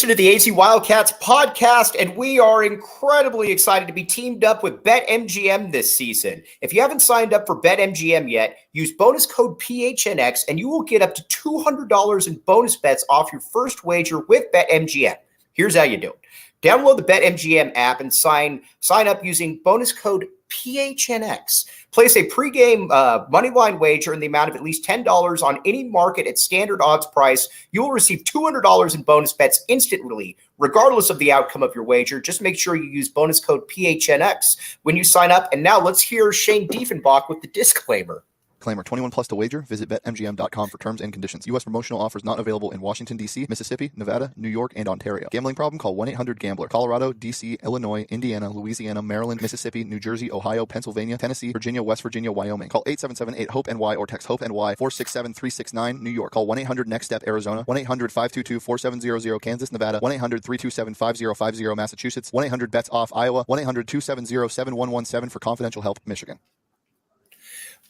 Listen to the AZ Wildcats podcast, and we are incredibly excited to be teamed up with BetMGM this season. If you haven't signed up for BetMGM yet, use bonus code PHNX, and you will get up to $200 in bonus bets off your first wager with BetMGM. Here's how you do it. Download the BetMGM app and sign up using bonus code PHNX. Place a pregame moneyline wager in the amount of at least $10 on any market at standard odds price. You will receive $200 in bonus bets instantly, regardless of the outcome of your wager. Just make sure you use bonus code PHNX when you sign up. And now let's hear Shane Diefenbach with the disclaimer. Disclaimer, 21 plus to wager. Visit BetMGM.com for terms and conditions. U.S. promotional offers not available in Washington, D.C., Mississippi, Nevada, New York, and Ontario. Gambling problem? Call 1-800-GAMBLER. Colorado, D.C., Illinois, Indiana, Louisiana, Maryland, Mississippi, New Jersey, Ohio, Pennsylvania, Tennessee, Virginia, West Virginia, Wyoming. Call 877-8-HOPE-NY or text HOPE-NY 467-369, New York. Call 1-800-NEXT-STEP, Arizona. 1-800-522-4700, Kansas, Nevada. 1-800-327-5050, Massachusetts. 1-800-BETS-OFF, Iowa. 1-800-270-7117 for confidential help, Michigan.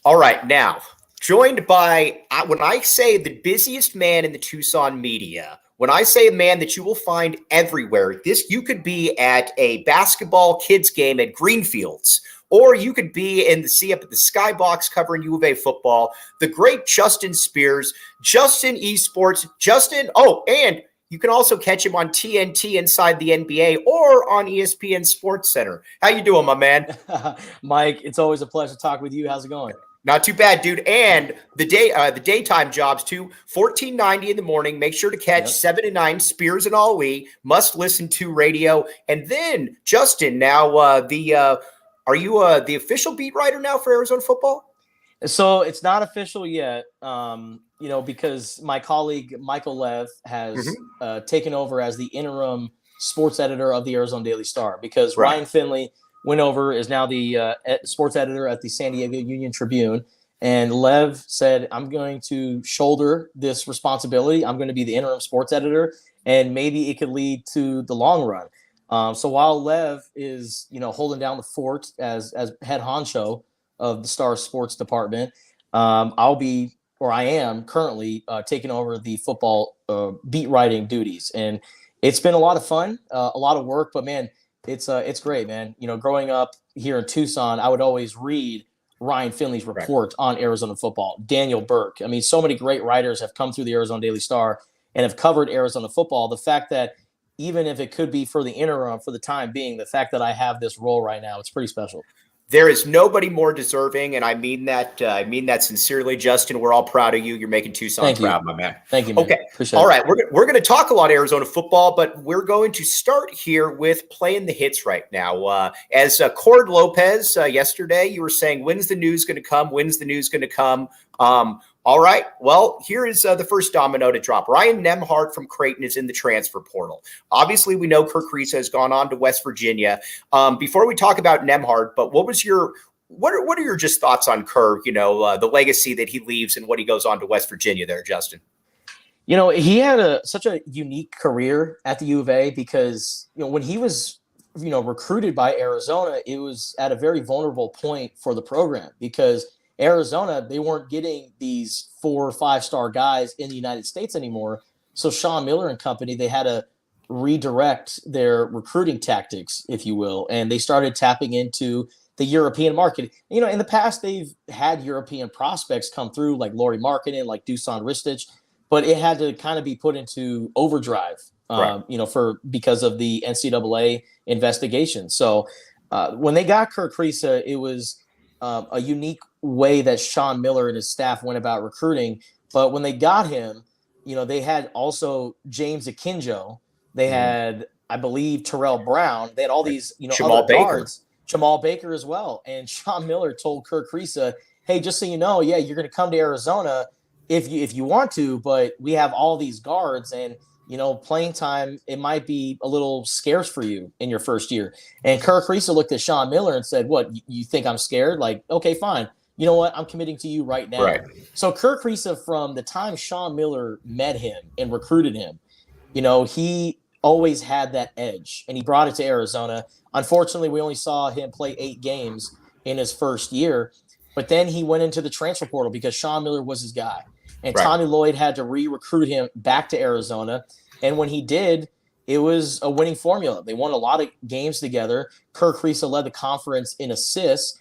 All right, now, joined by, when I say the busiest man in the Tucson media, when I say a man that you will find everywhere, you could be at a basketball kids game at Greenfields, or you could be up at the Skybox covering U of A football, the great Justin Spears, Justin Esports, Justin, and you can also catch him on TNT Inside the NBA or on ESPN Sports Center. How you doing, my man? Mike, it's always a pleasure to talk with you. How's it going? Not too bad, dude. And the daytime jobs too. 1490 in the morning. Make sure to catch 7 to 9 Spears and Ali. Must listen to radio. And then Justin, now are you the official beat writer now for Arizona football? So it's not official yet. Because my colleague Michael Lev has taken over as the interim sports editor of the Arizona Daily Star, because Ryan Finley went over, is now the sports editor at the San Diego Union Tribune. And Lev said, I'm going to shoulder this responsibility. I'm going to be the interim sports editor, and maybe it could lead to the long run. So while Lev is, holding down the fort as head honcho of the Star sports department, I am currently taking over the football beat writing duties. And it's been a lot of fun, a lot of work, but man, it's great, man. Growing up here in Tucson, I would always read Ryan Finley's report on Arizona football, Daniel Burke. I mean, so many great writers have come through the Arizona Daily Star and have covered Arizona football. The fact that even if it could be for the interim, for the time being, the fact that I have this role right now, it's pretty special. There is nobody more deserving, and I mean that. I mean that sincerely, Justin. We're all proud of you. You're making Tucson proud, my man. Thank you, man. Okay, appreciate all it. right. We're going to talk a lot of Arizona football, but we're going to start here with playing the hits right now. As Cord Lopez yesterday, you were saying, "When's the news going to come? When's the news going to come?" All right. Well, here is the first domino to drop. Ryan Nembhard from Creighton is in the transfer portal. Obviously, we know Kirk Risa has gone on to West Virginia. Before we talk about Nembhard, but what are your just thoughts on Kirk? The legacy that he leaves and what he goes on to West Virginia there, Justin. He had such a unique career at the U of A because when he was recruited by Arizona, it was at a very vulnerable point for the program because Arizona, they weren't getting these 4 or 5-star guys in the United States anymore. So Sean Miller and company, they had to redirect their recruiting tactics, if you will. And they started tapping into the European market. You know, in the past, they've had European prospects come through, like Lauri Markkanen, like Dusan Ristic, but it had to kind of be put into overdrive, you know, because of the NCAA investigation. So when they got Kerr Kriisa, it was a unique way that Sean Miller and his staff went about recruiting. But when they got him, you know, they had also James Akinjo. They had, I believe, Terrell Brown. They had all these, you know, Jamal other Baker. guards. Jamal Baker as well. And Sean Miller told Kerr Kriisa, hey, just so you know, yeah, you're going to come to Arizona if you want to, but we have all these guards, and, you know, playing time, it might be a little scarce for you in your first year. And Kerr Kriisa looked at Sean Miller and said, what, you think I'm scared? Like, okay, fine. You know what? I'm committing to you right now. Right. So Kerr Kriisa, from the time Sean Miller met him and recruited him, you know, he always had that edge, and he brought it to Arizona. Unfortunately, we only saw him play 8 games in his first year, but then he went into the transfer portal because Sean Miller was his guy. And Tommy Lloyd had to re-recruit him back to Arizona. And when he did, it was a winning formula. They won a lot of games together. Kerr Kriisa led the conference in assists.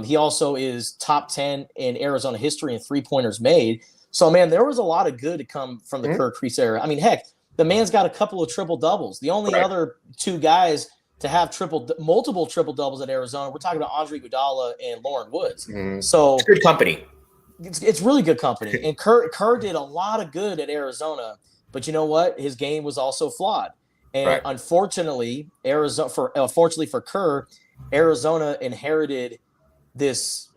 He also is top 10 in Arizona history in three-pointers made. So, man, there was a lot of good to come from the Kerr Kriisa era. I mean, heck, the man's got a couple of triple-doubles. The only other 2 guys to have multiple triple-doubles at Arizona, we're talking about Andre Iguodala and Lauren Woods. So it's good company. It's really good company. And Kerr did a lot of good at Arizona, but you know what? His game was also flawed. And unfortunately, fortunately for Kerr, Arizona inherited this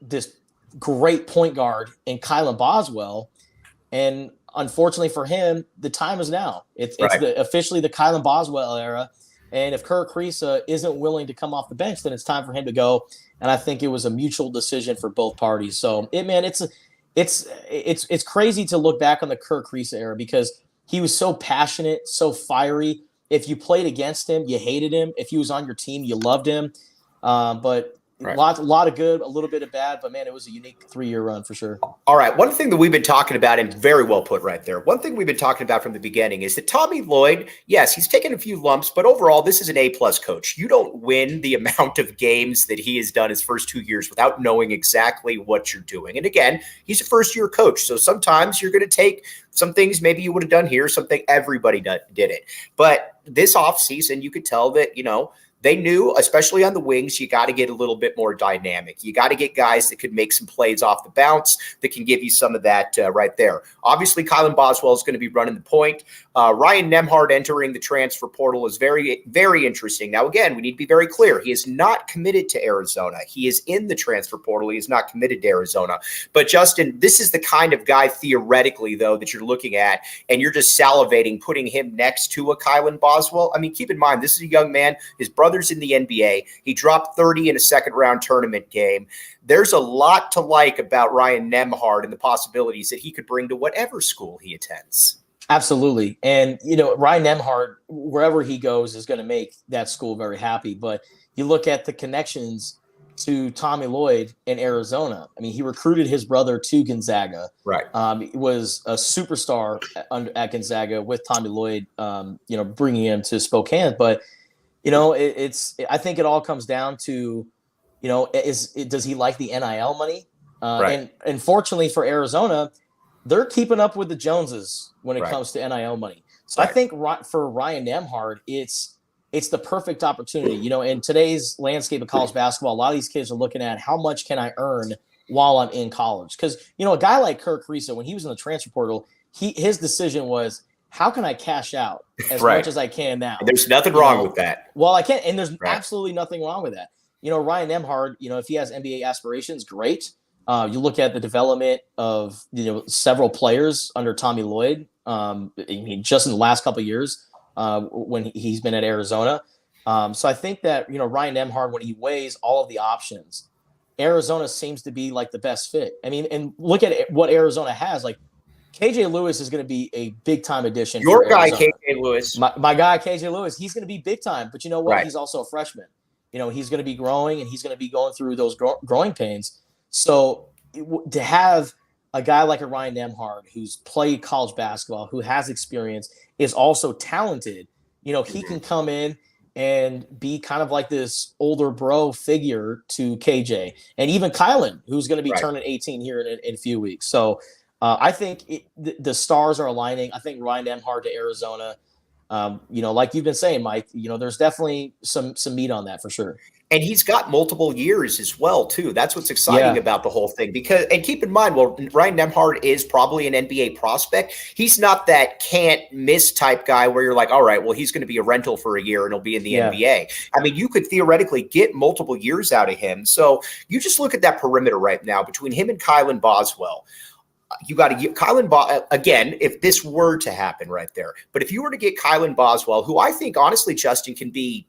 great point guard in Kylan Boswell. And unfortunately for him, the time is now. It's officially the Kylan Boswell era. And if Kerr Kriisa isn't willing to come off the bench, then it's time for him to go. And I think it was a mutual decision for both parties. So it's crazy to look back on the Kerr Kriisa era because he was so passionate, so fiery. If you played against him, you hated him. If he was on your team, you loved him. But a lot of good, a little bit of bad, but man, it was a unique 3-year run for sure. All right. One thing that we've been talking about, and very well put right there, one thing we've been talking about from the beginning is that Tommy Lloyd, yes, he's taken a few lumps, but overall, this is an A-plus coach. You don't win the amount of games that he has done his first 2 years without knowing exactly what you're doing. And again, he's a first-year coach, so sometimes you're going to take some things maybe you would have done here, something everybody did it. But this offseason, you could tell that, you know, they knew, especially on the wings, you got to get a little bit more dynamic. You got to get guys that could make some plays off the bounce that can give you some of that right there. Obviously, Kylan Boswell is going to be running the point. Ryan Nembhard entering the transfer portal is very, very interesting. Now, again, we need to be very clear. He is not committed to Arizona. He is in the transfer portal. He is not committed to Arizona. But, Justin, this is the kind of guy theoretically, though, that you're looking at, and you're just salivating putting him next to a Kylan Boswell. I mean, keep in mind, this is a young man. His brother's in the NBA. He dropped 30 in a second-round tournament game. There's a lot to like about Ryan Nembhard and the possibilities that he could bring to whatever school he attends. Absolutely. And, you know, Ryan Nembhard, wherever he goes, is going to make that school very happy. But you look at the connections to Tommy Lloyd in Arizona. I mean, he recruited his brother to Gonzaga. Right. He was a superstar at Gonzaga with Tommy Lloyd, you know, bringing him to Spokane. But, you know, I think it all comes down to, you know, does he like the NIL money? And fortunately for Arizona, they're keeping up with the Joneses when it comes to NIL money. So I think for Ryan Nembhard, it's the perfect opportunity. You know, in today's landscape of college basketball, a lot of these kids are looking at how much can I earn while I'm in college? Because, you know, a guy like Kerr Kriisa, when he was in the transfer portal, his decision was, how can I cash out as much as I can now? And there's nothing wrong with that. Well, I can't, and there's absolutely nothing wrong with that. You know, Ryan Nembhard, you know, if he has NBA aspirations, great. You look at the development of, you know, several players under Tommy Lloyd. I mean, just in the last couple of years when he's been at Arizona. So I think that, you know, Ryan Nembhard, when he weighs all of the options, Arizona seems to be like the best fit. I mean, and look at what Arizona has. Like, KJ Lewis is going to be a big time addition. Your guy, KJ Lewis. My guy, KJ Lewis, he's going to be big time. But you know what? He's also a freshman. You know, he's going to be growing, and he's going to be going through those growing pains. So to have a guy like a Ryan Nembhard who's played college basketball, who has experience, is also talented, you know, he can come in and be kind of like this older bro figure to KJ and even Kylan, who's going to be turning 18 here in a few weeks. So I think the stars are aligning. I think Ryan Nembhard to Arizona, like you've been saying, Mike, there's definitely some meat on that for sure. And he's got multiple years as well, too. That's what's exciting about the whole thing. And keep in mind, Ryan Nembhard is probably an NBA prospect. He's not that can't miss type guy where you're like, all right, well, he's going to be a rental for a year and he'll be in the NBA. I mean, you could theoretically get multiple years out of him. So you just look at that perimeter right now between him and Kylan Boswell. You got to get Kylan again, if this were to happen right there. But if you were to get Kylan Boswell, who I think, honestly, Justin, can be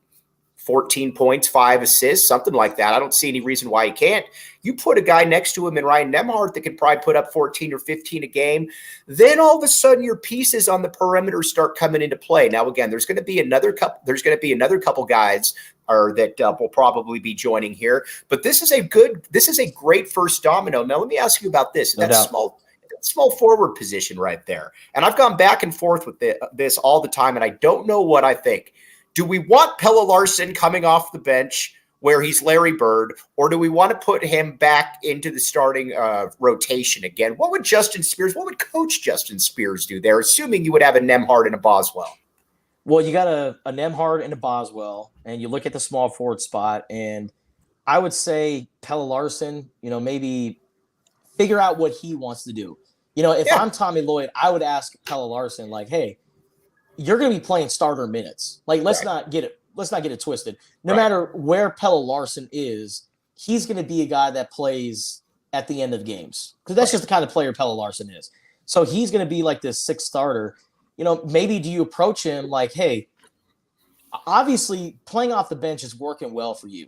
14 points, 5 assists, something like that. I don't see any reason why he can't. You put a guy next to him in Ryan Nembhard that could probably put up 14 or 15 a game. Then all of a sudden your pieces on the perimeter start coming into play. Now, again, there's going to be another couple guys that will probably be joining here. But this is a great first domino. Now, let me ask you about this. Small forward position right there. And I've gone back and forth with this all the time, and I don't know what I think. Do we want Pelle Larsson coming off the bench where he's Larry Bird, or do we want to put him back into the starting rotation again? What would Coach Justin Spears do there, assuming you would have a Nembhard and a Boswell? Well, you got a Nembhard and a Boswell, and you look at the small forward spot, and I would say Pelle Larsson, maybe figure out what he wants to do. If I'm Tommy Lloyd, I would ask Pelle Larsson, like, hey, you're going to be playing starter minutes. Like, let's not get it twisted. No matter where Pelle Larsson is, he's going to be a guy that plays at the end of games because that's just the kind of player Pelle Larsson is. So he's going to be like this sixth starter. Maybe do you approach him like, hey, obviously playing off the bench is working well for you.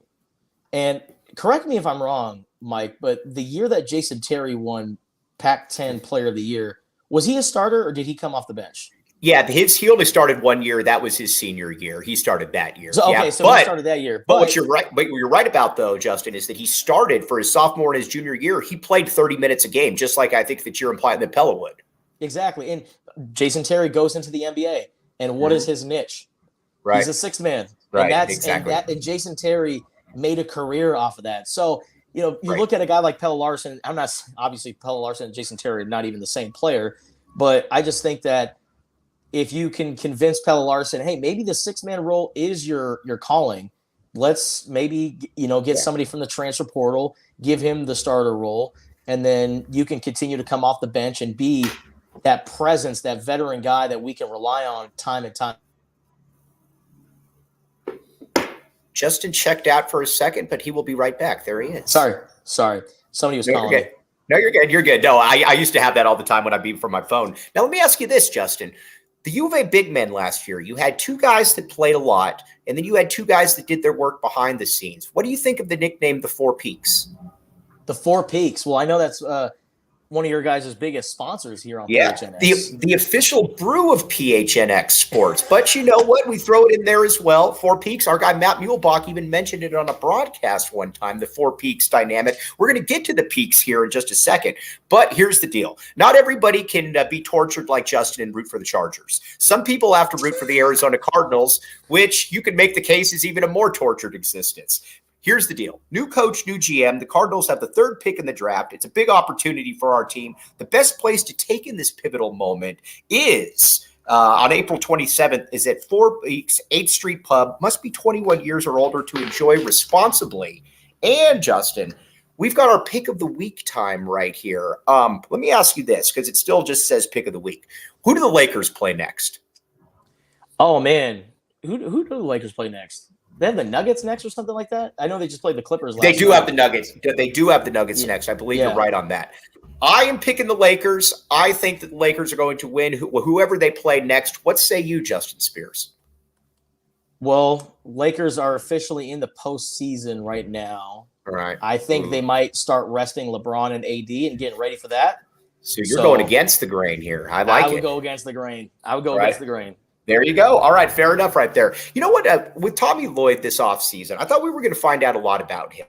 And correct me if I'm wrong, Mike, but the year that Jason Terry won Pac-10 Player of the Year, was he a starter or did he come off the bench? Yeah, he only started 1 year. That was his senior year. He started that year. So he started that year. But what you're right about, though, Justin, is that he started for his sophomore and his junior year. He played 30 minutes a game, just like I think that you're implying that Pelle would. Exactly. And Jason Terry goes into the NBA, and what is his niche? Right. He's a sixth man. Right, and exactly. And Jason Terry made a career off of that. So, you look at a guy like Pelle Larsson. I'm not – obviously, Pelle Larsson and Jason Terry are not even the same player. But I just think that if you can convince Pelle Larsson, hey, maybe the six-man role is your calling, let's maybe, get somebody from the transfer portal, give him the starter role, and then you can continue to come off the bench and be that presence, that veteran guy that we can rely on time and time. Justin checked out for a second, but he will be right back. There he is. Sorry. Somebody was calling me. No, you're good. You're good. No, I used to have that all the time when I beat from my phone. Now, let me ask you this, Justin. The U of A big men last year, you had two guys that played a lot, and then you had two guys that did their work behind the scenes. What do you think of the nickname the Four Peaks? The Four Peaks. Well, I know that's one of your guys' biggest sponsors here on PHNX. The official brew of PHNX Sports. But you know what? We throw it in there as well. Four Peaks. Our guy Matt Muehlbach even mentioned it on a broadcast one time, the Four Peaks dynamic. We're going to get to the peaks here in just a second. But here's the deal. Not everybody can be tortured like Justin and root for the Chargers. Some people have to root for the Arizona Cardinals, which you could make the case is even a more tortured existence. Here's the deal. New coach, new GM. The Cardinals have the third pick in the draft. It's a big opportunity for our team. The best place to take in this pivotal moment is on April 27th is at 4 Peaks, 8th Street Pub. Must be 21 years or older to enjoy responsibly. And, Justin, we've got our pick of the week time right here. Let me ask you this, because it still just says pick of the week. Who do the Lakers play next? Oh, man. Who do the Lakers play next? They have the Nuggets next or something like that? I know they just played the Clippers last They do night. have the Nuggets. They do have the Nuggets next. I believe you're right on that. I am picking the Lakers. I think that the Lakers are going to win whoever they play next. What say you, Justin Spears? Well, Lakers are officially in the postseason right now. All right. I think they might start resting LeBron and AD and getting ready for that. So you're going against the grain here. I would go against the grain. Against the grain. There you go. All right. Fair enough right there. You know what? With Tommy Lloyd this offseason, I thought we were going to find out a lot about him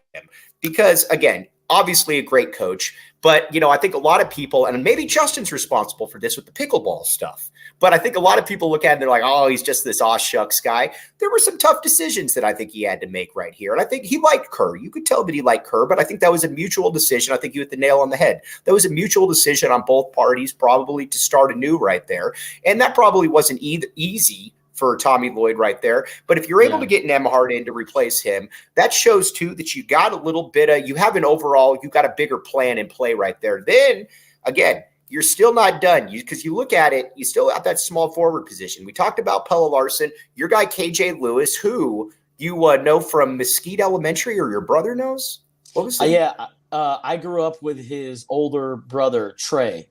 because, again, obviously a great coach, but, I think a lot of people, and maybe Justin's responsible for this with the pickleball stuff, but I think a lot of people look at it and they're like, oh, he's just this aw shucks guy. There were some tough decisions that I think he had to make right here. And I think he liked Kerr. You could tell that he liked Kerr, but I think that was a mutual decision. I think you hit the nail on the head. That was a mutual decision on both parties, probably to start anew right there. And that probably wasn't easy for Tommy Lloyd right there. But if you're able to get Nembhard in to replace him, that shows too that you got a little bit of, you have an overall, you got a bigger plan in play right there. Then again, you're still not done because you look at it, you still have that small forward position. We talked about Pelle Larsson, your guy KJ Lewis, who you know from Mesquite Elementary, or your brother knows. What was that? I grew up with his older brother Trey.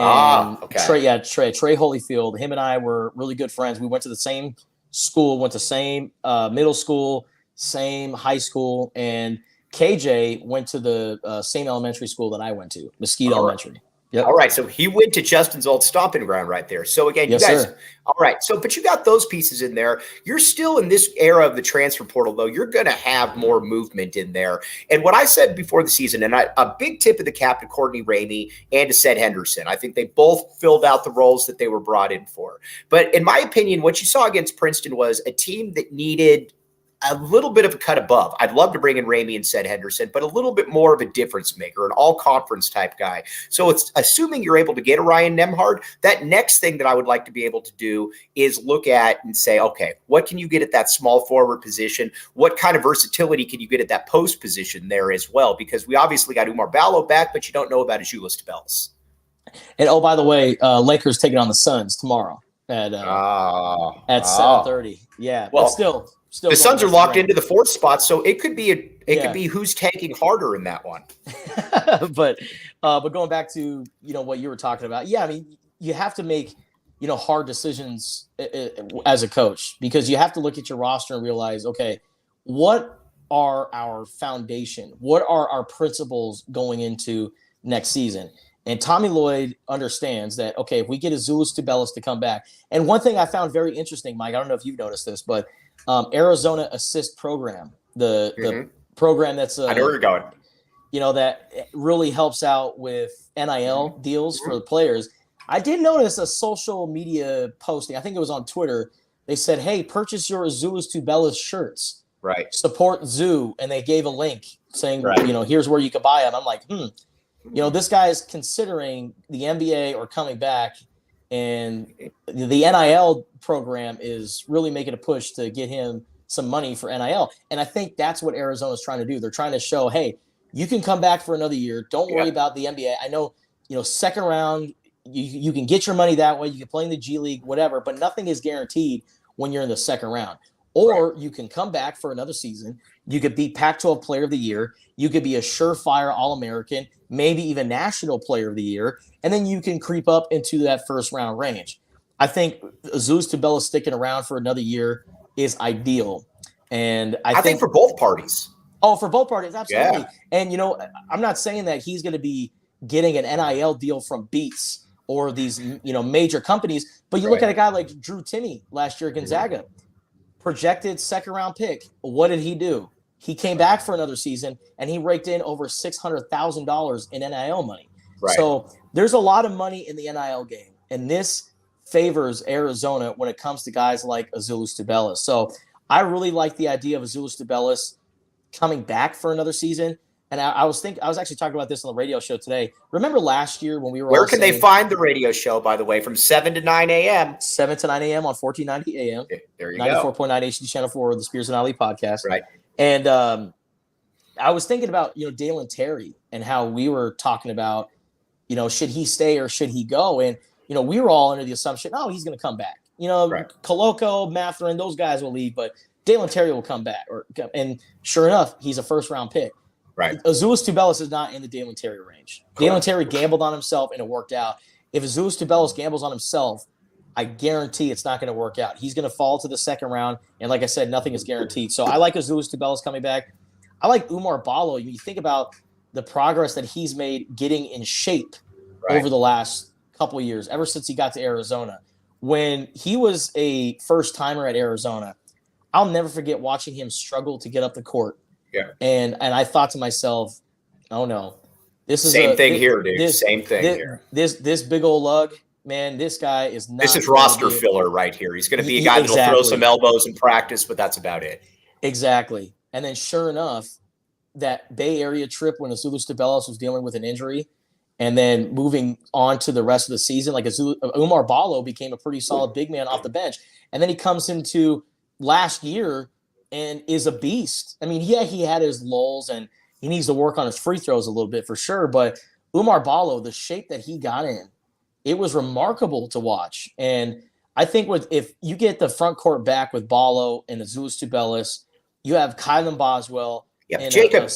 Okay. Trey Holyfield. Him and I were really good friends. We went to the same school, went to same middle school, same high school, and KJ went to the same elementary school that I went to, Mesquite Elementary. Yep. All right. So he went to Justin's old stomping ground right there. So again, you guys, sir. All right. So, but you got those pieces in there. You're still in this era of the transfer portal, though. You're going to have more movement in there. And what I said before the season, and a big tip of the cap to Courtney Ramey and to Ced Henderson. I think they both filled out the roles that they were brought in for. But in my opinion, what you saw against Princeton was a team that needed a little bit of a cut above. I'd love to bring in Ramey and Ced Henderson, but a little bit more of a difference maker, an all-conference type guy. So it's assuming you're able to get a Ryan Nembhard. That next thing that I would like to be able to do is look at and say, okay, what can you get at that small forward position? What kind of versatility can you get at that post position there as well? Because we obviously got Umar Ballo back, but you don't know about Azuolas Tubelis. And oh, by the way, Lakers taking on the Suns tomorrow at 7:30. Yeah, well, but still the Suns are locked into the fourth spot, so it could be could be who's tanking harder in that one. but going back to what you were talking about, I mean, you have to make hard decisions as a coach, because you have to look at your roster and realize, okay, what are our foundation? What are our principles going into next season? And Tommy Lloyd understands that, okay, if we get Azuolas Tubelis to come back, and one thing I found very interesting, Mike, I don't know if you've noticed this, but Arizona Assist Program, the program that's I know where you're going. That really helps out with NIL deals for the players. I did notice a social media posting. I think it was on Twitter. They said, "Hey, purchase your Azuolas Tubelis shirts. Right. Support Zoo," and they gave a link saying, here's where you could buy them. I'm like, this guy is considering the NBA or coming back. And the NIL program is really making a push to get him some money for NIL. And I think that's what Arizona is trying to do. They're trying to show, hey, you can come back for another year. Don't worry about the NBA. I know, second round, you can get your money that way. You can play in the G League, whatever, but nothing is guaranteed when you're in the second round. Or you can come back for another season. You could be Pac-12 Player of the Year. You could be a surefire All-American, maybe even National Player of the Year, and then you can creep up into that first-round range. I think Azuolas Tubelis sticking around for another year is ideal. And I think for both parties. Oh, for both parties, absolutely. Yeah. And, I'm not saying that he's going to be getting an NIL deal from Beats or these, major companies, but you look at a guy like Drew Timme last year at Gonzaga. Projected second-round pick. What did he do? He came back for another season, and he raked in over $600,000 in NIL money. Right. So there's a lot of money in the NIL game, and this favors Arizona when it comes to guys like Azuolas Tubelis. So I really like the idea of Azuolas Tubelis coming back for another season. And I was actually talking about this on the radio show today. Remember last year when we were Where can they find the radio show, by the way, from 7 to 9 a.m.? 7 to 9 a.m. on 1490 a.m. There you 94.9 HD channel for the Spears and Ali podcast. Right. And I was thinking about, Dalen Terry and how we were talking about, should he stay or should he go? And, we were all under the assumption, oh, he's going to come back. Koloko, Matherin, those guys will leave, but Dalen Terry will come back. And sure enough, he's a first-round pick. Right. Azuolas Tubelis is not in the Dalen Terry range. Correct. Dalen Terry gambled on himself, and it worked out. If Azuolas Tubelis gambles on himself, I guarantee it's not going to work out. He's going to fall to the second round, and like I said, nothing is guaranteed. So I like Azuolas Tubelis coming back. I like Umar Ballo. You think about the progress that he's made getting in shape over the last couple of years, ever since he got to Arizona. When he was a first-timer at Arizona, I'll never forget watching him struggle to get up the court. Yeah. And I thought to myself, Oh no, this is Same thing here, dude. Same thing here. This big old lug, man. This guy is not. This is roster filler right here. He's going to be a guy that'll throw some elbows in practice, but that's about it. Exactly. And then, sure enough, that Bay Area trip when Azuolas Tubelis was dealing with an injury, and then moving on to the rest of the season, like Oumar Ballo became a pretty solid big man off the bench, and then he comes into last year and is a beast. I mean, yeah, he had his lulls and he needs to work on his free throws a little bit for sure. But Oumar Ballo, the shape that he got in, it was remarkable to watch. And I think if you get the front court back with Ballo and Azuolas Tubelis, you have Kylan Boswell. Yeah, Jacob,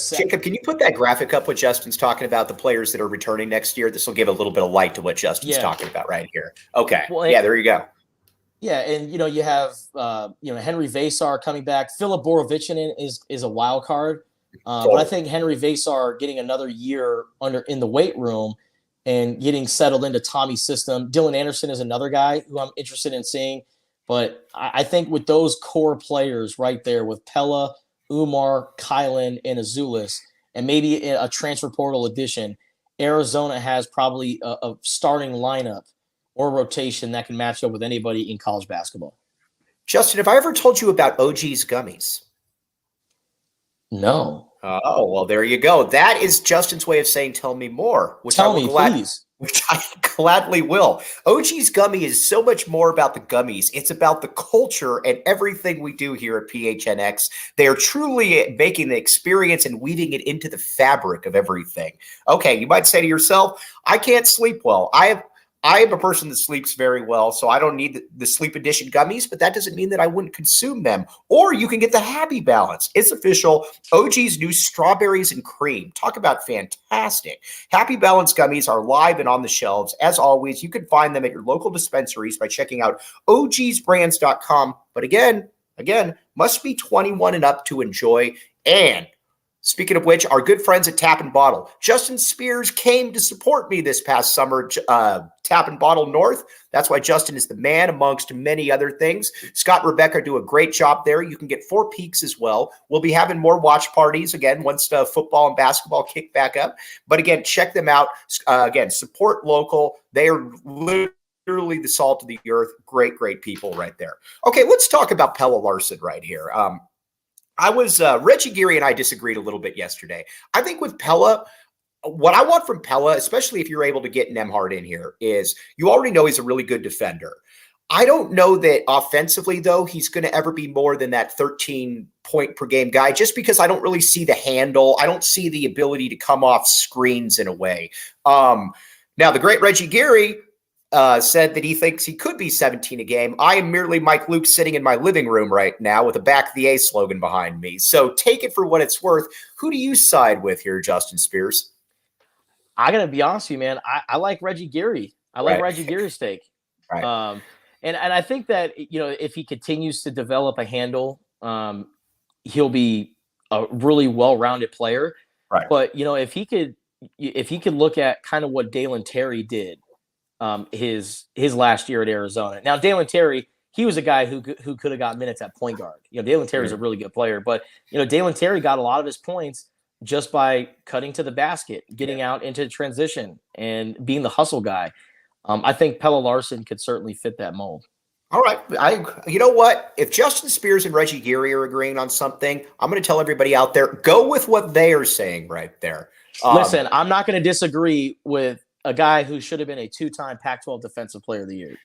can you put that graphic up? What Justin's talking about, the players that are returning next year. This will give a little bit of light to what Justin's talking about right here. Okay, well, there you go. Yeah, and you have Henry Vasar coming back. Filip Borovichinen is a wild card, but I think Henry Vasar getting another year in the weight room and getting settled into Tommy's system. Dylan Anderson is another guy who I'm interested in seeing, but I think with those core players right there, with Pelle, Oumar, Kylan, and Azuolas, and maybe a transfer portal addition, Arizona has probably a starting lineup or rotation that can match up with anybody in college basketball. Justin, have I ever told you about OG's gummies? No. Oh, well, there you go. That is Justin's way of saying tell me more. Tell me, please. Which I gladly will. OG's Gummy is so much more about the gummies. It's about the culture and everything we do here at PHNX. They are truly making the experience and weaving it into the fabric of everything. Okay, you might say to yourself, I can't sleep well. I am a person that sleeps very well, so I don't need the Sleep Edition gummies, but that doesn't mean that I wouldn't consume them. Or you can get the Happy Balance. It's official. OG's new strawberries and cream. Talk about fantastic. Happy Balance gummies are live and on the shelves. As always, you can find them at your local dispensaries by checking out ogsbrands.com. But again, must be 21 and up to enjoy. And speaking of which, our good friends at Tap and Bottle. Justin Spears came to support me this past summer, Tap and Bottle North. That's why Justin is the man amongst many other things. Scott and Rebecca do a great job there. You can get 4 peaks as well. We'll be having more watch parties again once football and basketball kick back up. But again, check them out. Again, support local. They are literally the salt of the earth. Great, great people right there. Okay, let's talk about Pelle Larsson right here. Reggie Geary and I disagreed a little bit yesterday. I think with Pelle, what I want from Pelle, especially if you're able to get Nembhard in here, is you already know he's a really good defender. I don't know that offensively, though, he's going to ever be more than that 13-point per game guy, just because I don't really see the handle. I don't see the ability to come off screens in a way. Now, the great Reggie Geary said that he thinks he could be 17 a game. I am merely Mike Luke sitting in my living room right now with a Back the A slogan behind me. So take it for what it's worth. Who do you side with here, Justin Spears? I got to be honest with you, man. I like Reggie Geary. I like Reggie Geary's take. Right. And I think that, if he continues to develop a handle, he'll be a really well-rounded player. Right. But, if he could look at kind of what Dalen Terry did, his last year at Arizona. Now, Dalen Terry, he was a guy who could have got minutes at point guard. Dalen Terry is a really good player, but Dalen Terry got a lot of his points just by cutting to the basket, getting out into transition, and being the hustle guy. I think Pelle Larsson could certainly fit that mold. All right. You know what? If Justin Spears and Reggie Geary are agreeing on something, I'm going to tell everybody out there, go with what they are saying right there. Listen, I'm not going to disagree with a guy who should have been a 2-time Pac-12 Defensive Player of the Year.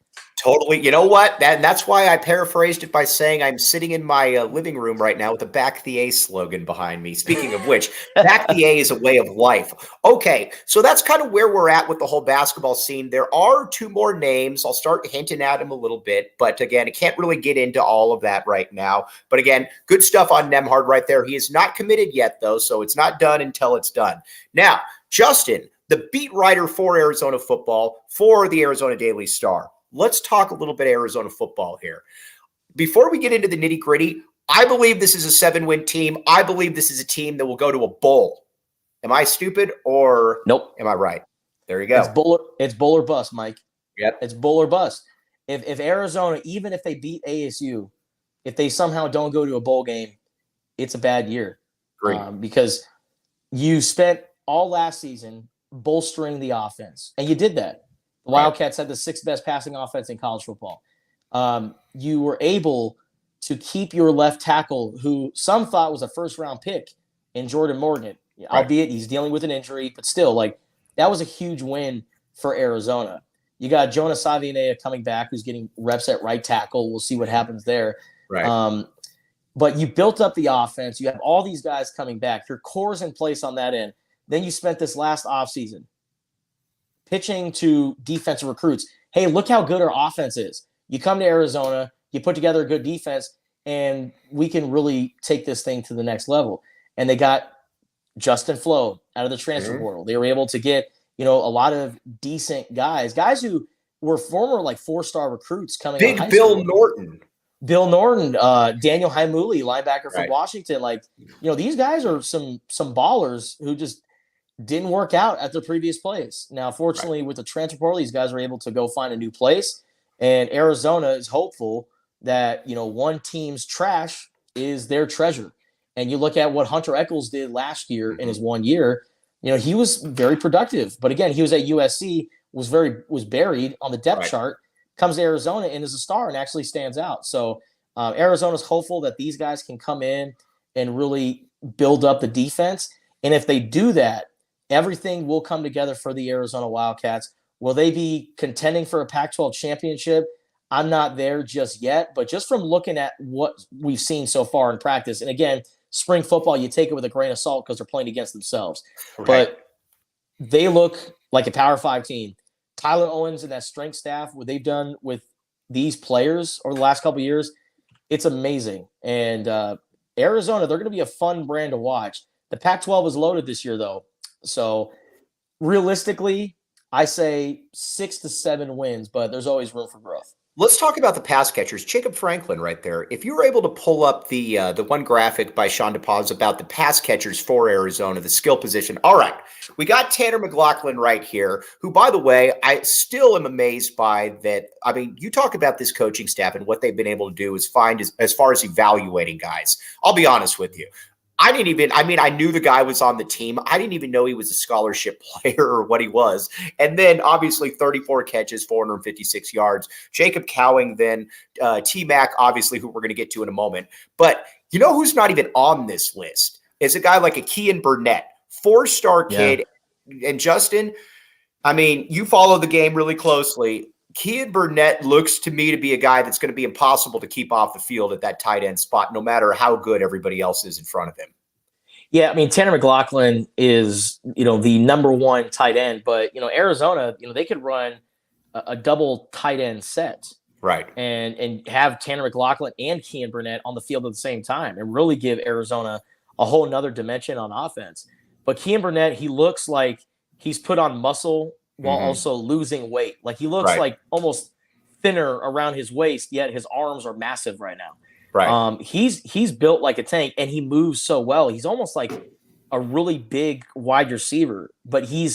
Totally. You know what? That's why I paraphrased it by saying I'm sitting in my living room right now with a Back the A slogan behind me. Speaking of which, Back the A is a way of life. Okay, so that's kind of where we're at with the whole basketball scene. There are 2 more names. I'll start hinting at them a little bit, but again, I can't really get into all of that right now. But again, good stuff on Nembhard right there. He is not committed yet, though, so it's not done until it's done. Now, Justin, the beat writer for Arizona football for the Arizona Daily Star. Let's talk a little bit Arizona football here. Before we get into the nitty-gritty, I believe this is a 7-win team. I believe this is a team that will go to a bowl. Am I stupid or nope? Am I right? There you go. It's bowl or bust, Mike. Yep. It's bowl or bust. If Arizona, even if they beat ASU, if they somehow don't go to a bowl game, it's a bad year. Great. Because you spent all last season bolstering the offense, and you did that. The Wildcats had the 6th best passing offense in college football. You were able to keep your left tackle, who some thought was a first-round pick, in Jordan Morgan, albeit he's dealing with an injury, but still, like, that was a huge win for Arizona. You got Jonas Savinea coming back, who's getting reps at right tackle. We'll see what happens there. Right. But you built up the offense. You have all these guys coming back. Your core's in place on that end. Then you spent this last offseason pitching to defensive recruits. Hey, look how good our offense is. You come to Arizona, you put together a good defense, and we can really take this thing to the next level. And they got Justin Flo out of the transfer portal. They were able to get, a lot of decent guys who were former like 4-star recruits coming out of high Bill school. Bill Norton, Daniel Haimuli, linebacker from Washington. Like, these guys are some ballers who just didn't work out at their previous place. Now, fortunately, with the transfer portal, these guys are able to go find a new place. And Arizona is hopeful that, one team's trash is their treasure. And you look at what Hunter Echols did last year in his 1 year, he was very productive. But again, he was at USC, was buried on the depth chart, comes to Arizona and is a star and actually stands out. So Arizona's hopeful that these guys can come in and really build up the defense. And if they do that, everything will come together for the Arizona Wildcats. Will they be contending for a Pac-12 championship? I'm not there just yet, but just from looking at what we've seen so far in practice, and again, spring football, you take it with a grain of salt because they're playing against themselves. Right. But they look like a Power 5 team. Tyler Owens and that strength staff, what they've done with these players over the last couple of years, it's amazing. And Arizona, they're going to be a fun brand to watch. The Pac-12 is loaded this year, though. So realistically, I say 6 to 7 wins, but there's always room for growth. Let's talk about the pass catchers. Jacob Franklin right there. If you were able to pull up the one graphic by Sean DePaz about the pass catchers for Arizona, the skill position. All right. We got Tanner McLaughlin right here, who, by the way, I still am amazed by that. I mean, you talk about this coaching staff and what they've been able to do is find as far as evaluating guys. I'll be honest with you. I knew the guy was on the team. I didn't even know he was a scholarship player or what he was. And then obviously 34 catches, 456 yards. Jacob Cowing, then T-Mac, obviously, who we're going to get to in a moment. But you know who's not even on this list is a guy like a Kean Burnett, 4-star kid. And Justin, I mean, you follow the game really closely. Kean Burnett looks to me to be a guy that's going to be impossible to keep off the field at that tight end spot, no matter how good everybody else is in front of him. Yeah, I mean, Tanner McLaughlin is, the number 1 tight end, but, Arizona, they could run a double tight end set. Right. And have Tanner McLaughlin and Kean Burnett on the field at the same time and really give Arizona a whole nother dimension on offense. But Kean Burnett, he looks like he's put on muscle while also losing weight. Like he looks like almost thinner around his waist, yet his arms are massive right now. Right. He's built like a tank and he moves so well. He's almost like a really big wide receiver, but you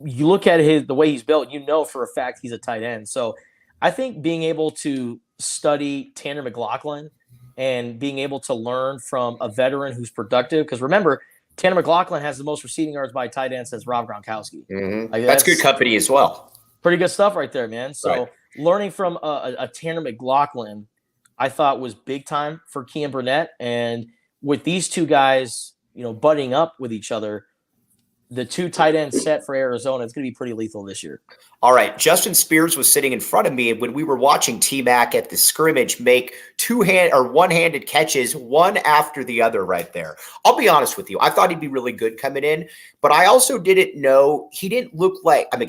look at the way he's built, for a fact he's a tight end. So I think being able to study Tanner McLaughlin and being able to learn from a veteran who's productive, because remember, Tanner McLaughlin has the most receiving yards by tight end since Rob Gronkowski. Like, that's good company as well. Pretty good stuff right there, man. So learning from a Tanner McLaughlin, I thought was big time for Kean Burnett. And with these two guys, butting up with each other, the 2 tight end set for Arizona, it's going to be pretty lethal this year. All right. Justin Spears was sitting in front of me when we were watching T-Mac at the scrimmage make one-handed catches, one after the other right there. I'll be honest with you. I thought he'd be really good coming in, but I also didn't know he didn't look like, I'm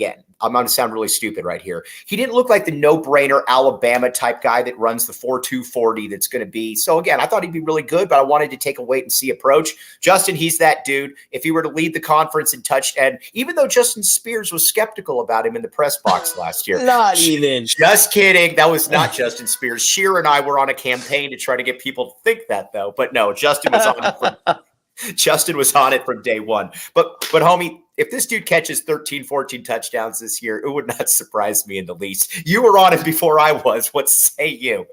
going to sound really stupid right here. He didn't look like the no-brainer Alabama type guy that runs the 4.2 40 that's going to be. So again, I thought he'd be really good, but I wanted to take a wait and see approach. Justin, he's that dude. If he were to lead the conference in touchdown, even though Justin Spears was skeptical about him in the press box last year. Not even. Just kidding. That was not Justin Spears. Sheer and I were on a campaign to try to get people to think that, though. But no, Justin was on it from day one. But homie, if this dude catches 13, 14 touchdowns this year, it would not surprise me in the least. You were on it before I was. What say you?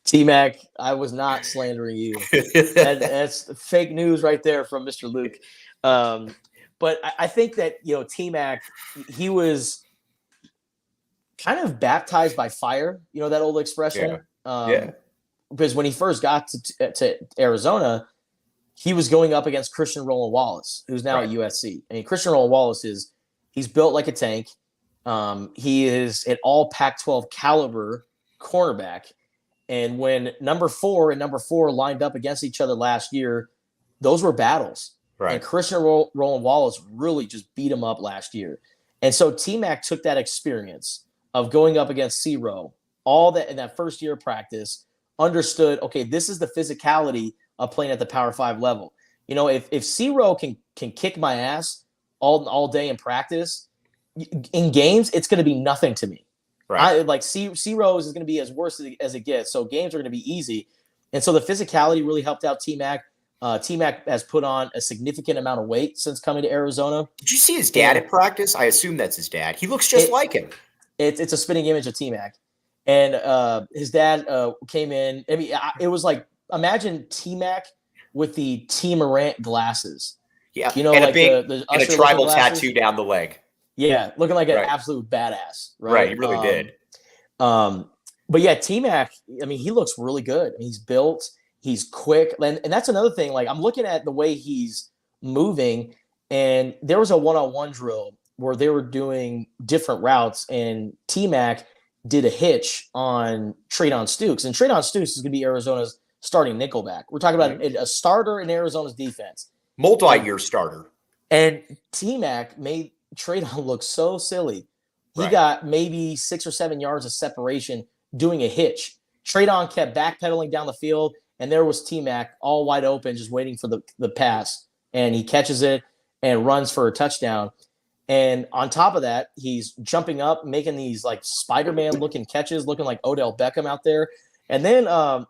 T-Mac, I was not slandering you. That's fake news right there from Mr. Luke. But I think that, T-Mac, he was kind of baptized by fire, that old expression. Yeah. Because when he first got to Arizona, he was going up against Christian Roland Wallace, who's now at USC. I mean, Christian Roland Wallace he's built like a tank. He is an all Pac-12 caliber cornerback. And when number 4 and number 4 lined up against each other last year, those were battles. Right. And Christian Roland Wallace really just beat him up last year. And so T-Mac took that experience of going up against C-Row, all that in that first year of practice, understood, okay, this is the physicality of playing at the Power 5 level. If C-Row can kick my ass all day in practice, in games, it's going to be nothing to me. Right. C-Row is going to be as worse as it gets. So games are going to be easy. And so the physicality really helped out T-Mac. T-Mac has put on a significant amount of weight since coming to Arizona. Did you see his dad at practice? I assume that's his dad. He looks just like him. It's a spitting image of T-Mac. And his dad came in. I mean, it was like, imagine T-Mac with the T. Morant glasses. Yeah. And like the and a tribal tattoo down the leg. Yeah. Looking like an absolute badass. Right. He really did. But yeah, T-Mac, I mean, he looks really good. I mean, he's built. He's quick. And that's another thing. Like, I'm looking at the way he's moving, and there was a one-on-one drill where they were doing different routes, and T-Mac did a hitch on Treydon Stukes. And Treydon Stukes is going to be Arizona's starting nickelback. We're talking about a starter in Arizona's defense. Multi-year starter. And T-Mac made Treydon look so silly. He got maybe 6 or 7 yards of separation doing a hitch. Treydon kept backpedaling down the field, and there was T-Mac all wide open, just waiting for the pass. And he catches it and runs for a touchdown. And on top of that, he's jumping up, making these like Spider-Man looking catches, looking like Odell Beckham out there. And then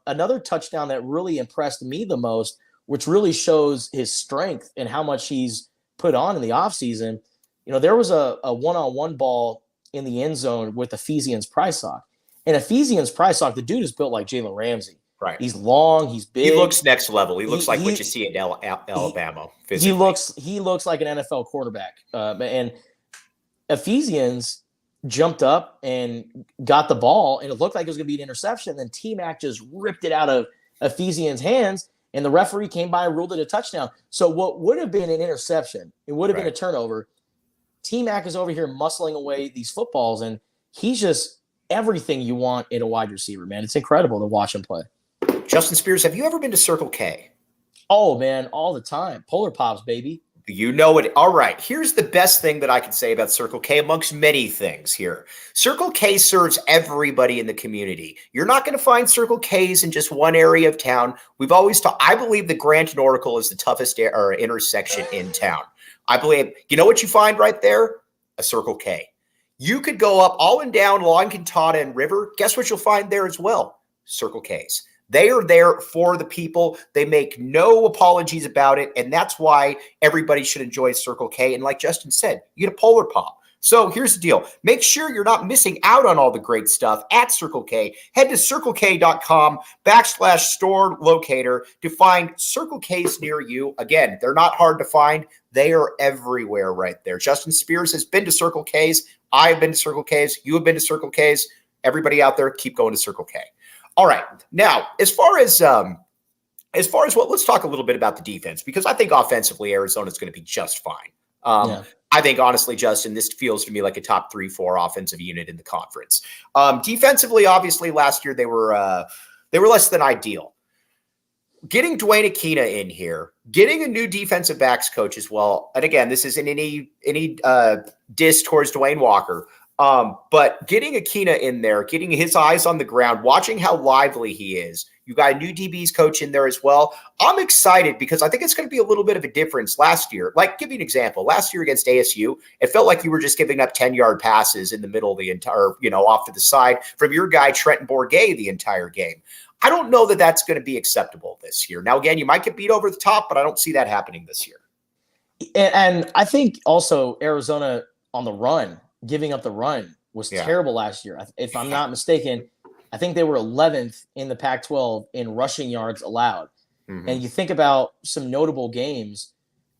another touchdown that really impressed me the most, which really shows his strength and how much he's put on in the offseason. There was a one-on-one ball in the end zone with Ephesians Prysock. And Ephesians Prysock, the dude is built like Jalen Ramsey. Right. He's long. He's big. He looks next level. He looks like what you see at Alabama. Physically. He looks like an NFL quarterback. And Ephesians jumped up and got the ball, and it looked like it was going to be an interception. Then T-Mac just ripped it out of Ephesians' hands, and the referee came by and ruled it a touchdown. So what would have been an interception, it would have been a turnover. T-Mac is over here muscling away these footballs, and he's just everything you want in a wide receiver, man. It's incredible to watch him play. Justin Spears, have you ever been to Circle K? Oh, man, all the time. Polar Pops, baby. You know it. All right. Here's the best thing that I can say about Circle K amongst many things here. Circle K serves everybody in the community. You're not going to find Circle Ks in just one area of town. We've always talked. I believe that Grant and Oracle is the toughest intersection in town. I believe, you know what you find right there? A Circle K. You could go up all and down along Quintana and River. Guess what you'll find there as well? Circle Ks. They are there for the people. They make no apologies about it, and that's why everybody should enjoy Circle K. And like Justin said, you get a Polar Pop. So here's the deal. Make sure you're not missing out on all the great stuff at Circle K. Head to circlek.com/store locator to find Circle Ks near you. Again, they're not hard to find. They are everywhere right there. Justin Spears has been to Circle Ks. I've been to Circle Ks. You have been to Circle Ks. Everybody out there, keep going to Circle K. All right. Now, as far as what, let's talk a little bit about the defense, because I think offensively Arizona is going to be just fine. I think honestly, Justin, this feels to me like a top 3-4 offensive unit in the conference. Defensively, obviously, last year they were less than ideal. Getting Dwayne Aquina in here, getting a new defensive backs coach as well. And again, this isn't any diss towards Dwayne Walker. But getting Aquina in there, getting his eyes on the ground, watching how lively he is. You got a new DBs coach in there as well. I'm excited because I think it's going to be a little bit of a difference last year. Like, give you an example. Last year against ASU, it felt like you were just giving up 10-yard passes in the middle of the entire, off to the side from your guy, Trenton Bourguet, the entire game. I don't know that that's going to be acceptable this year. Now, again, you might get beat over the top, but I don't see that happening this year. And I think also Arizona on the run, giving up the run was terrible last year. If I'm not mistaken, I think they were 11th in the Pac-12 in rushing yards allowed. Mm-hmm. And you think about some notable games,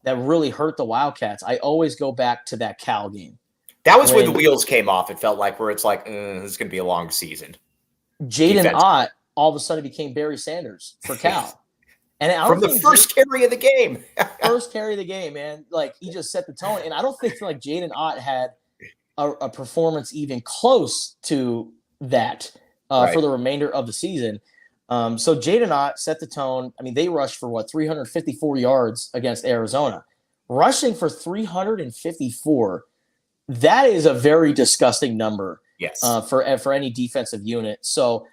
that really hurt the Wildcats, I always go back to that Cal game. That was when the wheels came off. It felt like where it's like, this is going to be a long season. Jaden Ott all of a sudden became Barry Sanders for Cal. And I don't from the first carry of the game. First carry of the game, man. Like, he just set the tone. And I don't think like Jaden Ott had a performance even close to that for the remainder of the season. So Jaden Ott set the tone. I mean, they rushed for 354 yards against Arizona. Rushing for 354, that is a very disgusting number. Yes. For any defensive unit. So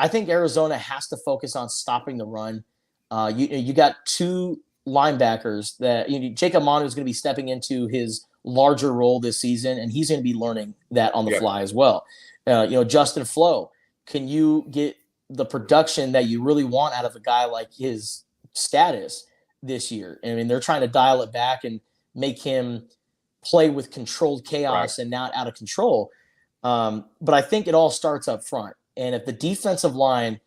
I think Arizona has to focus on stopping the run. You got two linebackers that Jacob Manu is going to be stepping into his larger role this season, and he's going to be learning that on the fly as well. Justin Flo, can you get the production that you really want out of a guy like his status this year? I mean, they're trying to dial it back and make him play with controlled chaos and not out of control. But I think it all starts up front. And if the defensive line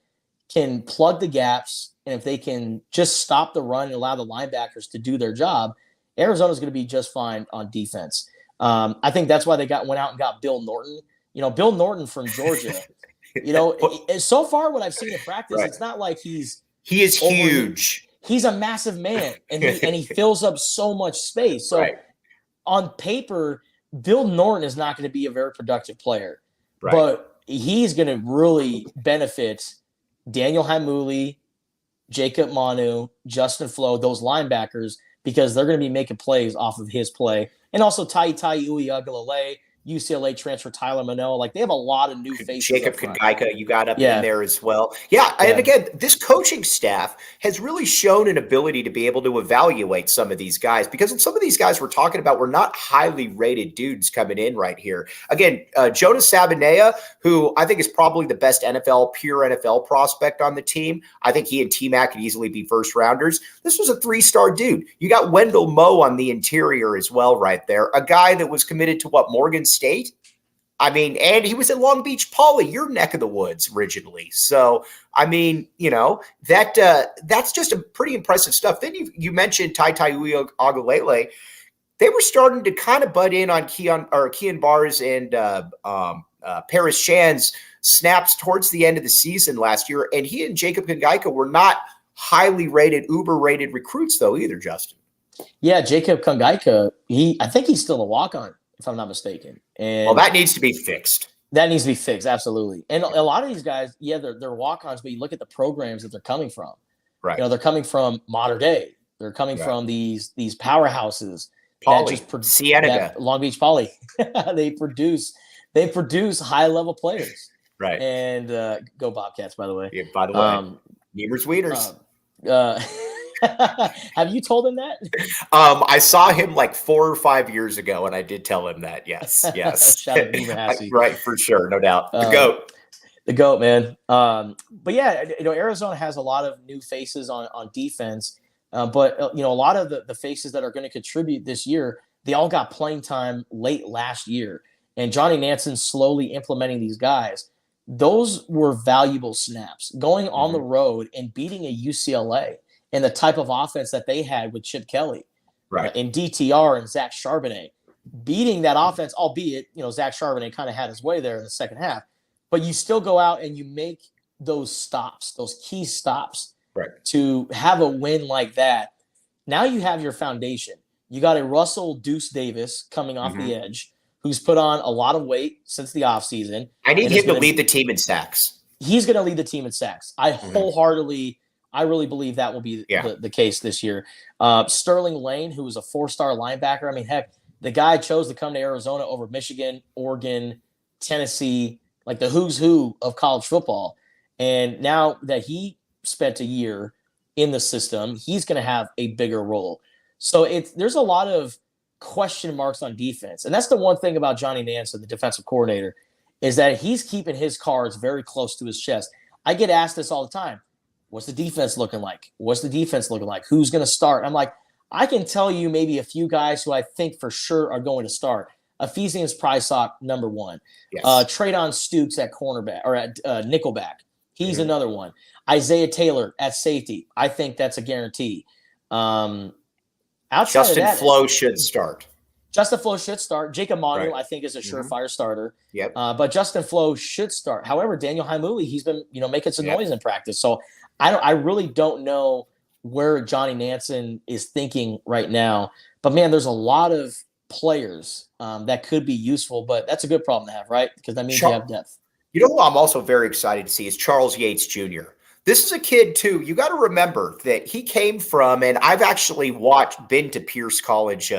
can plug the gaps, and if they can just stop the run and allow the linebackers to do their job, Arizona's going to be just fine on defense. I think that's why they went out and got Bill Norton. Bill Norton from Georgia. So far what I've seen in practice, it's not like he is huge. He's a massive man, and he fills up so much space. So on paper, Bill Norton is not going to be a very productive player, but he's going to really benefit Daniel Hamuli, Jacob Manu, Justin Flo, those linebackers, because they're going to be making plays off of his play. And also Tai Uiagalelei, UCLA transfer Tyler Manoa. Like, they have a lot of new faces. Jacob Kongaika, you got up in there as well. And again, this coaching staff has really shown an ability to be able to evaluate some of these guys, because some of these guys we're talking about were not highly rated dudes coming in right here. Again, Jonas Sabanea, who I think is probably the best pure NFL prospect on the team. I think he and T-Mac could easily be first rounders. This was a 3-star dude. You got Wendell Moe on the interior as well right there. A guy that was committed to Morgan State. I mean, and he was at Long Beach Poly, your neck of the woods originally. So, I mean, that's just a pretty impressive stuff. Then you mentioned Tai Uiagalelei. They were starting to kind of butt in on Keon Barrs and Paris Shan's snaps towards the end of the season last year. And he and Jacob Kongaika were not highly rated, uber rated recruits though either, Justin. Yeah, Jacob Kongaika, I think he's still a walk-on, if I'm not mistaken. And that needs to be fixed. That needs to be fixed, absolutely. And a lot of these guys, they're walk-ons, but you look at the programs that they're coming from. Right. They're coming from Mater Dei. They're coming from these powerhouses. Poly, Cienega, Long Beach Poly. They produce high-level players. Right. And go Bobcats, by the way. Yeah, by the way, Niemer's Wieners. Have you told him that? I saw him like 4 or 5 years ago, and I did tell him that. Yes. Shout out to right, for sure, no doubt. The goat, man. But yeah, Arizona has a lot of new faces on defense, but a lot of the faces that are going to contribute this year, they all got playing time late last year, and Johnny Nansen slowly implementing these guys. Those were valuable snaps going on the road and beating a UCLA. And the type of offense that they had with Chip Kelly, and DTR and Zach Charbonnet, beating that offense, albeit, Zach Charbonnet kind of had his way there in the second half. But you still go out and you make those stops, those key stops, to have a win like that. Now you have your foundation. You got a Russell Deuce Davis coming off the edge, who's put on a lot of weight since the offseason. I need him to lead the team in sacks. He's going to lead the team in sacks. I really believe that will be the case this year. Sterling Lane, who was a 4-star linebacker. I mean, heck, the guy chose to come to Arizona over Michigan, Oregon, Tennessee, like the who's who of college football. And now that he spent a year in the system, he's going to have a bigger role. So there's a lot of question marks on defense. And that's the one thing about Johnny Nansen, the defensive coordinator, is that he's keeping his cards very close to his chest. I get asked this all the time. What's the defense looking like? What's the defense looking like? Who's going to start? I'm like, I can tell you maybe a few guys who I think for sure are going to start. Ephesians Prysock, number 1. Yes. Traydon Stukes at cornerback or at nickelback. He's another one. Isaiah Taylor at safety. I think that's a guarantee. Outside Justin of that, Flo should start. Justin Flo should start. Jacob Manu, Right. I think, is a surefire starter. Yep. But Justin Flo should start. However, Daniel Haimuli, he's been, making some Yep. noise in practice. So I really don't know where Johnny Nansen is thinking right now. But man, there's a lot of players that could be useful, but that's a good problem to have, right? Because that means you have depth. You know who I'm also very excited to see is Charles Yates Jr. This is a kid, too. You got to remember that he came from, and I've actually been to Pierce College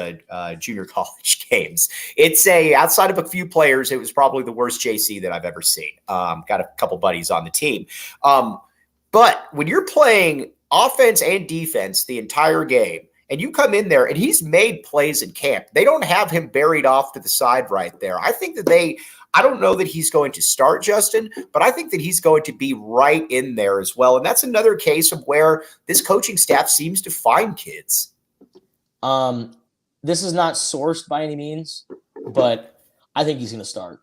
junior college games. It's outside of a few players, it was probably the worst JC that I've ever seen. Got a couple buddies on the team. But when you're playing offense and defense the entire game, and you come in there and he's made plays in camp, they don't have him buried off to the side right there. I think that I don't know that he's going to start, Justin, but I think that he's going to be right in there as well. And that's another case of where this coaching staff seems to find kids. This is not sourced by any means, but I think he's going to start.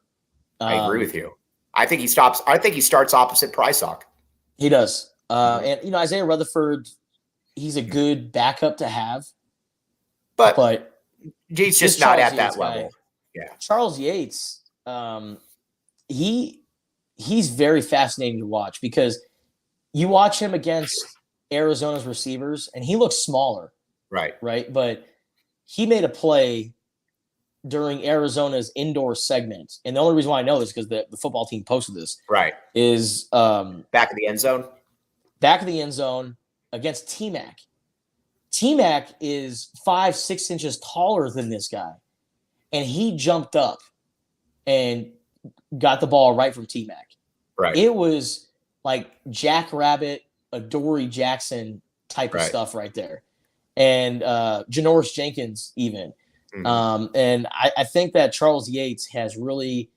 I agree with you. I think he starts opposite Prysock. He does. And, Isaiah Rutherford, he's a good backup to have. But he's just not at that level. Yeah. Charles Yates, he's very fascinating to watch because you watch him against Arizona's receivers and he looks smaller. Right. But he made a play during Arizona's indoor segment. And the only reason why I know this is because the football team posted this. Right. Is back of the end zone. Back of the end zone against T-Mac. T-Mac is 5-6 inches taller than this guy. And he jumped up and got the ball right from T-Mac. Right. It was like Jackrabbit, Adoree Jackson type of stuff right there. And Janoris Jenkins even. Mm-hmm. And I think that Charles Yates has really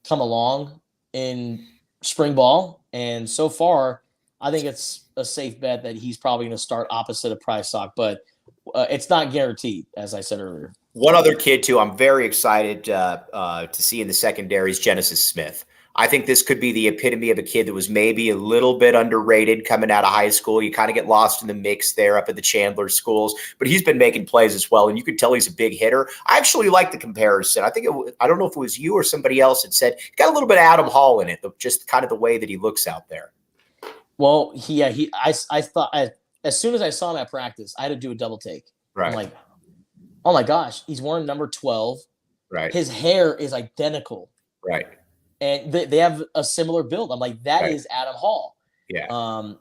come along in spring ball. And so far, I think it's a safe bet that he's probably going to start opposite of Prysock, but it's not guaranteed, as I said earlier. One other kid, too, I'm very excited to see in the secondary is Genesis Smith. I think this could be the epitome of a kid that was maybe a little bit underrated coming out of high school. You kind of get lost in the mix there up at the Chandler schools, but he's been making plays as well, and you could tell he's a big hitter. I actually like the comparison. I don't know if it was you or somebody else that said he got a little bit of Adam Hall in it, just kind of the way that he looks out there. Well, I thought as soon as I saw him at practice, I had to do a double take. Right. I'm like, oh my gosh, he's wearing number 12. Right. His hair is identical. Right. And they have a similar build. I'm like, that is Adam Hall. Yeah.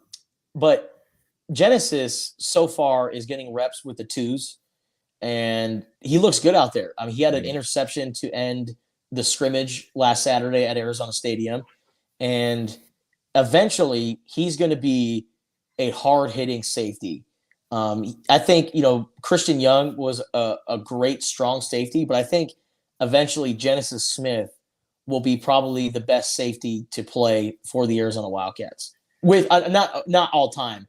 But Genesis so far is getting reps with the twos, and he looks good out there. I mean, he had an interception to end the scrimmage last Saturday at Arizona Stadium, and eventually he's going to be a hard-hitting safety. I think, Christian Young was a great, strong safety, but I think eventually Genesis Smith will be probably the best safety to play for the Arizona Wildcats. With not all time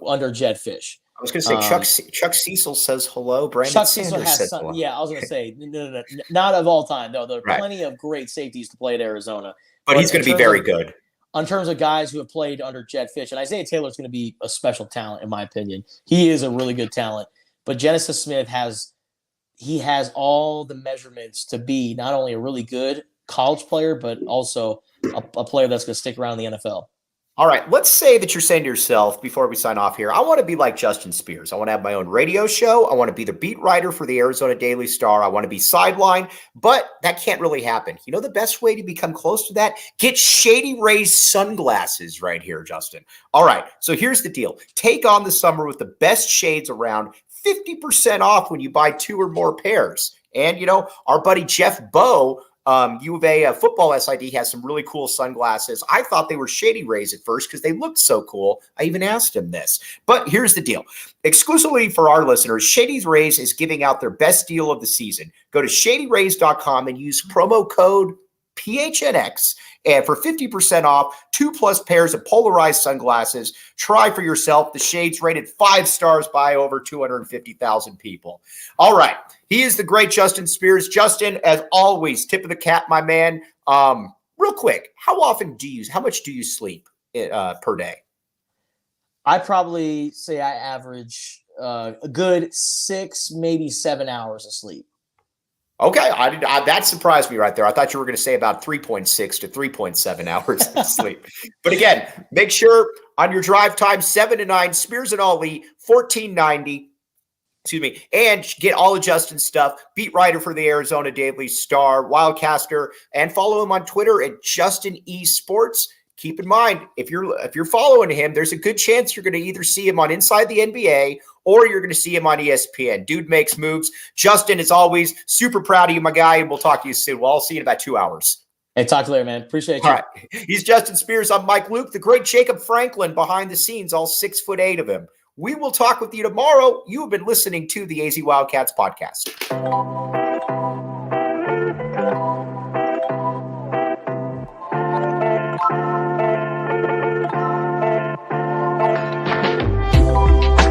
under Jedd Fisch. I was going to say Chuck Cecil says hello. Brandon Chuck Sanders Cecil has says some. hello. Yeah, I was going to say no, not of all time though. There are plenty of great safeties to play at Arizona, but he's going to be very good. In terms of guys who have played under Jedd Fisch, and Isaiah Taylor is going to be a special talent in my opinion. He is a really good talent, but Genesis Smith has all the measurements to be not only a really good college player, but also a player that's going to stick around in the NFL. All right, let's say that you're saying to yourself before we sign off here, I want to be like Justin Spears. I want to have my own radio show. I want to be the beat writer for the Arizona Daily Star. I want to be sideline, but that can't really happen. You know the best way to become close to that? Get Shady Rays sunglasses right here, Justin. All right, so here's the deal. Take on the summer with the best shades around, 50% off when you buy 2 or more pairs. And, our buddy Jeff Bowe, U of A football SID, has some really cool sunglasses. I thought they were Shady Rays at first because they looked so cool. I even asked him this. But here's the deal. Exclusively for our listeners, Shady Rays is giving out their best deal of the season. Go to shadyrays.com and use promo code PHNX and for 50% off 2+ pairs of polarized sunglasses. Try for yourself. The shades rated 5 stars by over 250,000 people. All right. He is the great Justin Spears. Justin, as always, tip of the cap, my man. Real quick, how much do you sleep per day? I probably say I average a good 6, maybe 7 hours of sleep. Okay, that surprised me right there. I thought you were going to say about 3.6 to 3.7 hours of sleep. But again, make sure on your drive time, 7 to 9, Spears and Ali, 1490. Excuse me, and get all of Justin's stuff. Beat writer for the Arizona Daily Star, Wildcaster, and follow him on Twitter at Justin E Sports. Keep in mind, if you're following him, there's a good chance you're going to either see him on Inside the NBA or you're going to see him on ESPN. Dude makes moves. Justin, as always, super proud of you, my guy, and we'll talk to you soon. Well, I'll see you in about 2 hours. Hey, talk to you later, man. Appreciate you. All right. He's Justin Spears. I'm Mike Luke, the great Jacob Franklin behind the scenes, all 6'8" of him. We will talk with you tomorrow. You have been listening to the AZ Wildcats podcast.